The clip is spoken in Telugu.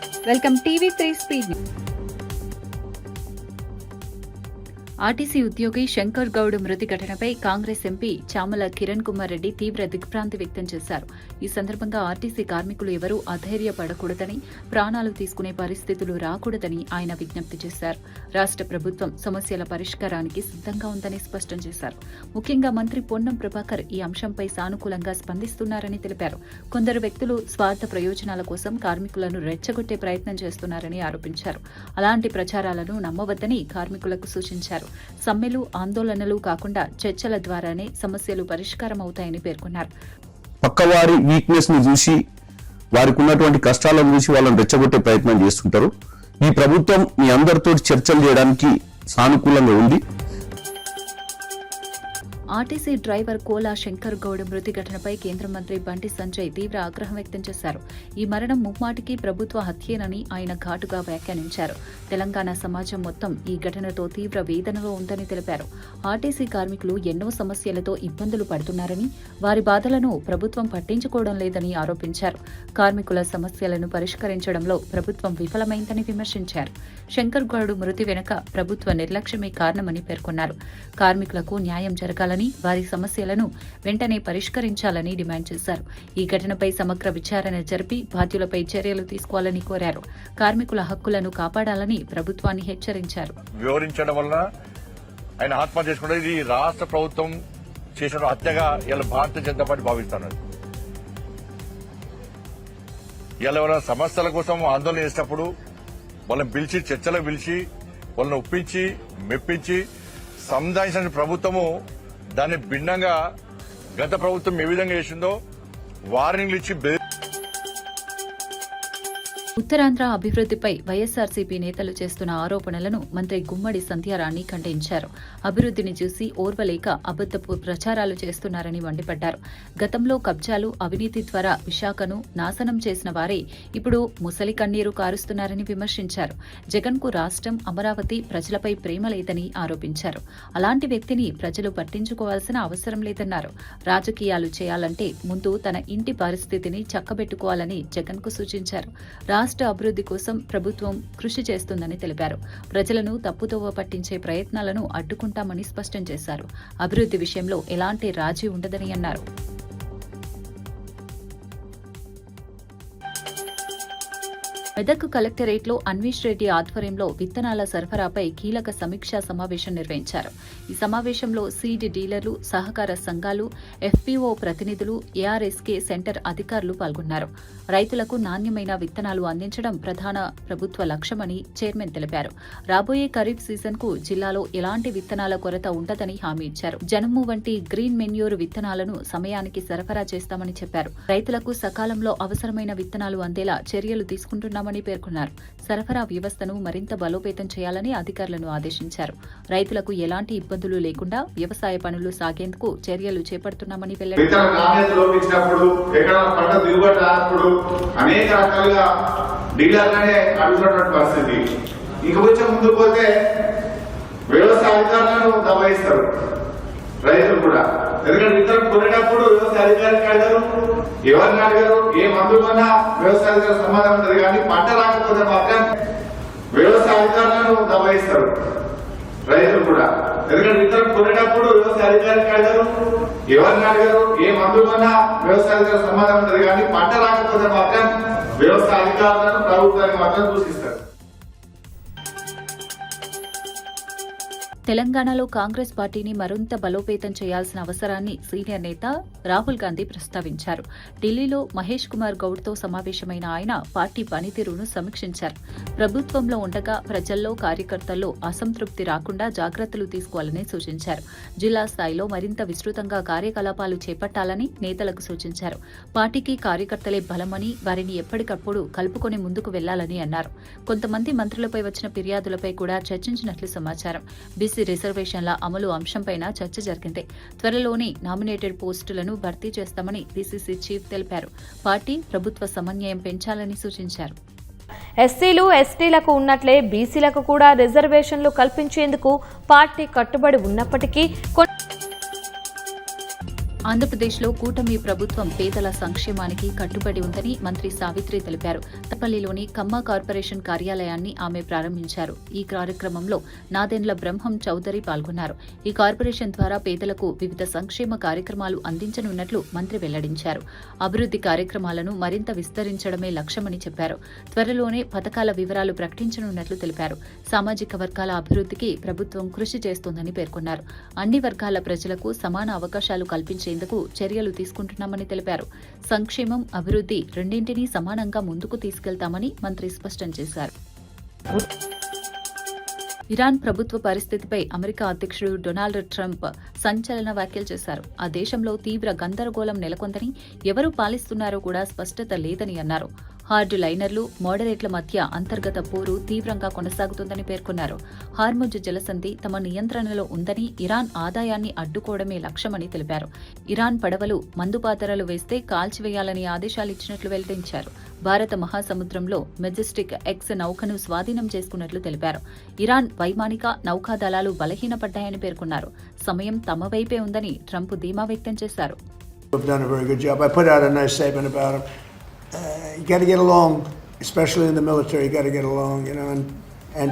Welcome TV3 speed. ఆర్టీసీ ఉద్యోగి శంకర్ గౌడ్ మృతి ఘటనపై కాంగ్రెస్ ఎంపీ చామల కిరణ్ కుమార్ రెడ్డి తీవ్ర దిగ్భ్రాంతి వ్యక్తం చేశారు. ఈ సందర్భంగా ఆర్టీసీ కార్మికులు ఎవరూ అధైర్యపడకూడదని, ప్రాణాలు తీసుకునే పరిస్థితులు రాకూడదని ఆయన విజ్ఞప్తి చేశారు. రాష్ట్ర ప్రభుత్వం సమస్యల పరిష్కారానికి సిద్ధంగా ఉందని స్పష్టం చేశారు. ముఖ్యంగా మంత్రి పొన్నం ప్రభాకర్ ఈ అంశంపై సానుకూలంగా స్పందిస్తున్నారని తెలిపారు. కొందరు వ్యక్తులు స్వార్థ ప్రయోజనాల కోసం కార్మికులను రెచ్చగొట్టే ప్రయత్నం చేస్తున్నారని ఆరోపించారు. అలాంటి ప్రచారాలను నమ్మవద్దని కార్మికులకు సూచించారు. సమ్మెలు, ఆందోళనలు కాకుండా చర్చల ద్వారానే సమస్యలు పరిష్కారం అవుతాయని పేర్కొన్నారు. పక్కవారి వీక్నెస్ ని చూసి, వారికి ఉన్నటువంటి కష్టాలను చూసి వాళ్ళని రెచ్చగొట్టే ప్రయత్నం చేస్తుంటారు. ఈ ప్రభుత్వం మీ అందరితో చర్చలు చేయడానికి సానుకూలంగా ఉంది. ఆర్టీసీ డ్రైవర్ కోలా శంకర్ గౌడ్ మృతి ఘటనపై కేంద్ర మంత్రి బండి సంజయ్ తీవ్ర ఆగ్రహం వ్యక్తం చేశారు. ఈ మరణం ముమ్మాటికి ప్రభుత్వ హత్యేనని ఆయన ఘాటుగా వ్యాఖ్యానించారు. తెలంగాణ సమాజం మొత్తం ఈ ఘటనతో తీవ్ర వేదనలో ఉందని తెలిపారు. ఆర్టీసీ కార్మికులు ఎన్నో సమస్యలతో ఇబ్బందులు పడుతున్నారని, వారి బాధలను ప్రభుత్వం పట్టించుకోవడం లేదని ఆరోపించారు. కార్మికుల సమస్యలను పరిష్కరించడంలో ప్రభుత్వం విఫలమైందని విమర్శించారు. శంకర్ గౌడ్ మృతి వెనుక ప్రభుత్వ నిర్లక్ష్యమే కారణమని పేర్కొన్నారు. కార్మికులకు న్యాయం జరగాలని, వారి సమస్యలను వెంటనే పరిష్కరించాలని డిమాండ్ చేశారు. ఈ ఘటనపై సమగ్ర విచారణ జరిపి బాధ్యులపై చర్యలు తీసుకోవాలని కోరారు. కార్మికుల హక్కులను కాపాడాలని ప్రభుత్వాన్ని హెచ్చరించారు. వివరించడం వల్ల ఆయన ఆత్మహత్య చేసుకుంటే ఇది రాష్ట్ర ప్రభుత్వం చేసిన హత్యగా ఇలా భారతీయ జనతా పార్టీ భావిస్తున్నది. ఇలా ఎవరైనా సమస్యల కోసం ఆందోళన చేసినప్పుడు వాళ్ళని పిలిచి, చర్చలకు పిలిచి, వాళ్ళని ఒప్పించి, మెప్పించి సంధానించిన ప్రభుత్వము దాన్ని భిన్నంగా గత ప్రభుత్వం ఏ విధంగా చేసిందో వార్నింగ్లు ఇచ్చి ఉత్తరాంధ్ర అభివృద్ధిపై వైఎస్సార్సీపీ నేతలు చేస్తున్న ఆరోపణలను మంత్రి గుమ్మడి సంధ్యారాణి ఖండించారు. అభివృద్ధిని చూసి ఓర్వలేక అబద్దపు ప్రచారాలు చేస్తున్నారని మండిపడ్డారు. గతంలో కబ్జాలు, అవినీతి ద్వారా విశాఖను నాశనం చేసిన వారే ఇప్పుడు ముసలి కన్నీరు కారుస్తున్నారని విమర్శించారు. జగన్కు రాష్ట్రం, అమరావతి, ప్రజలపై ప్రేమ లేదని ఆరోపించారు. అలాంటి వ్యక్తిని ప్రజలు పట్టించుకోవాల్సిన అవసరం లేదన్నారు. రాజకీయాలు చేయాలంటే ముందు తన ఇంటి పరిస్థితిని చక్కబెట్టుకోవాలని జగన్కు సూచించారు. రాష్ట్ర అభివృద్ధి కోసం ప్రభుత్వం కృషి చేస్తుందని తెలిపారు. ప్రజలను తప్పుదోవ పట్టించే ప్రయత్నాలను అడ్డుకుంటామని స్పష్టం చేశారు. అభివృద్ధి విషయంలో ఎలాంటి రాజీ ఉండదని అన్నారు. మెదక్ కలెక్టరేట్లో అన్వేష్ రెడ్డి ఆధ్వర్యంలో విత్తనాల సరఫరాపై కీలక సమీక్షా సమావేశం నిర్వహించారు. ఈ సమావేశంలో సీడ్ డీలర్లు, సహకార సంఘాలు, ఎఫ్పీఓ ప్రతినిధులు, ఏఆర్ఎస్కే సెంటర్ అధికారులు పాల్గొన్నారు. రైతులకు నాణ్యమైన విత్తనాలు అందించడం ప్రధాన ప్రభుత్వ లక్ష్యమని చైర్మన్ తెలిపారు. రాబోయే ఖరీఫ్ సీజన్కు జిల్లాలో ఎలాంటి విత్తనాల కొరత ఉండదని హామీ ఇచ్చారు. జనుము వంటి గ్రీన్ మెన్యూర్ విత్తనాలను సమయానికి సరఫరా చేస్తామని చెప్పారు. రైతులకు సకాలంలో అవసరమైన విత్తనాలు అందేలా చర్యలు తీసుకుంటున్నామని పేర్కొన్నారు. సరఫరా వ్యవస్థను మరింత బలోపేతం చేయాలని అధికారులను ఆదేశించారు. రైతులకు ఎలాంటి ఇబ్బందులు లేకుండా వ్యవసాయ పనులు సాగేందుకు చర్యలు చేపడుతున్నామని వెల్లడించారు. అనేక రకాలుగా డీలర్లనే అడుగుతున్నటువంటి పరిస్థితి. ఇక వచ్చే ముందుకు పోతే వ్యవసాయ అధికారులను దబాయిస్తారు రైతులు కూడా. ఎందుకంటే విత్తనం కొనేటప్పుడు వ్యవసాయ అధికారికి అడిగారు, ఎవరిని అడిగారు, ఏ మందు కొన్నా వ్యవసాయ అధికారులు సమాధానం ఉంటుంది. కానీ పంట రాకపోతే మాత్రం వ్యవసాయ అధికారులను దబాయిస్తారు రైతులు కూడా. ఎందుకంటే విత్తనం కొనేటప్పుడు వ్యవసాయ అధికారికి అడిగారు, ఎవరిని అడిగారు, ఏ మందు కొన్నా వ్యవసాయ అధికారులు సమాధానం ఉంటుంది. కానీ పంట రాకపోతే మాత్రం వ్యవసాయ అధికారులను ప్రభుత్వాన్ని మాత్రం సూచిస్తారు. తెలంగాణలో కాంగ్రెస్ పార్టీని మరింత బలోపేతం చేయాల్సిన అవసరాన్ని సీనియర్ నేత రాహుల్ గాంధీ ప్రస్తావించారు. ఢిల్లీలో మహేష్ కుమార్ గౌడ్తో సమావేశమైన ఆయన పార్టీ పనితీరును సమీక్షించారు. ప్రభుత్వంలో ఉండగా ప్రజల్లో, కార్యకర్తల్లో అసంతృప్తి రాకుండా జాగ్రత్తలు తీసుకోవాలని సూచించారు. జిల్లా స్థాయిలో మరింత విస్తృతంగా కార్యకలాపాలు చేపట్టాలని నేతలకు సూచించారు. పార్టీకి కార్యకర్తలే బలమని, వారిని ఎప్పటికప్పుడు కలుపుకొని ముందుకు వెళ్లాలని అన్నారు. కొంతమంది మంత్రులపై వచ్చిన ఫిర్యాదులపై కూడా చర్చించినట్లు సమాచారం. బీసీ రిజర్వేషన్ల అమలు అంశంపైన చర్చ జరిగింది. త్వరలోనే నామినేటెడ్ పోస్టులను భర్తీ చేస్తామని పీసీసీ చీఫ్ తెలిపారు. పార్టీ, ప్రభుత్వ సమన్వయం పెంచాలని సూచించారు. ఎస్సీలు, ఎస్టీలకు ఉన్నట్లే బీసీలకు కూడా రిజర్వేషన్లు కల్పించేందుకు పార్టీ కట్టుబడి ఉన్నప్పటికీ ఆంధ్రప్రదేశ్లో కూటమి ప్రభుత్వం పేదల సంక్షేమానికి కట్టుబడి ఉందని మంత్రి సావిత్రి తెలిపారు. తపల్లిలోని కమ్మ కార్పొరేషన్ కార్యాలయాన్ని ఆమె ప్రారంభించారు. ఈ కార్యక్రమంలో నాదెండ్ల బ్రహ్మం చౌదరి పాల్గొన్నారు. ఈ కార్పొరేషన్ ద్వారా పేదలకు వివిధ సంక్షేమ కార్యక్రమాలు అందించనున్నట్లు మంత్రి వెల్లడించారు. అభివృద్ధి కార్యక్రమాలను మరింత విస్తరించడమే లక్ష్యమని చెప్పారు. త్వరలోనే పథకాల వివరాలు ప్రకటించనున్నట్లు తెలిపారు. సామాజిక వర్గాల అభివృద్ధికి ప్రభుత్వం కృషి చేస్తోందని పేర్కొన్నారు. అన్ని వర్గాల ప్రజలకు సమాన అవకాశాలు కల్పించేందుకు చర్యలు తీసుకుంటున్నామని తెలిపారు. సంక్షేమం, అభివృద్ధి రెండింటినీ సమానంగా ముందుకు తీసుకెళ్తామని మంత్రి స్పష్టం చేశారు. ఇరాన్ ప్రభుత్వ పరిస్థితిపై అమెరికా అధ్యక్షుడు డొనాల్డ్ ట్రంప్ సంచలన వ్యాఖ్యలు చేశారు. ఆ దేశంలో తీవ్ర గందరగోళం నెలకొందని, ఎవరు పాలిస్తున్నారో కూడా స్పష్టత లేదని అన్నారు. హార్డ్ లైనర్లు, మోడరేట్ల మధ్య అంతర్గత పోరు తీవ్రంగా కొనసాగుతుందని పేర్కొన్నారు. హార్ముజ్ జలసంధి తమ నియంత్రణలో ఉందని, ఇరాన్ ఆదాయాన్ని అడ్డుకోవడమే లక్ష్యమని తెలిపారు. ఇరాన్ పడవలు మందుపాతరలు వేస్తే కాల్చివేయాలని ఆదేశాలిచ్చినట్లు వెల్లడించారు. భారత మహాసముద్రంలో మెజెస్టిక్ ఎక్స్ నౌకను స్వాధీనం చేసుకున్నట్లు తెలిపారు. ఇరాన్ వైమానిక నౌకా దళాలు బలహీనపడ్డాయని పేర్కొన్నారు. సమయం తమ వైపే ఉందని ట్రంప్ ధీమా వ్యక్తం చేశారు. You got to get along, especially in the military. You got to get along, and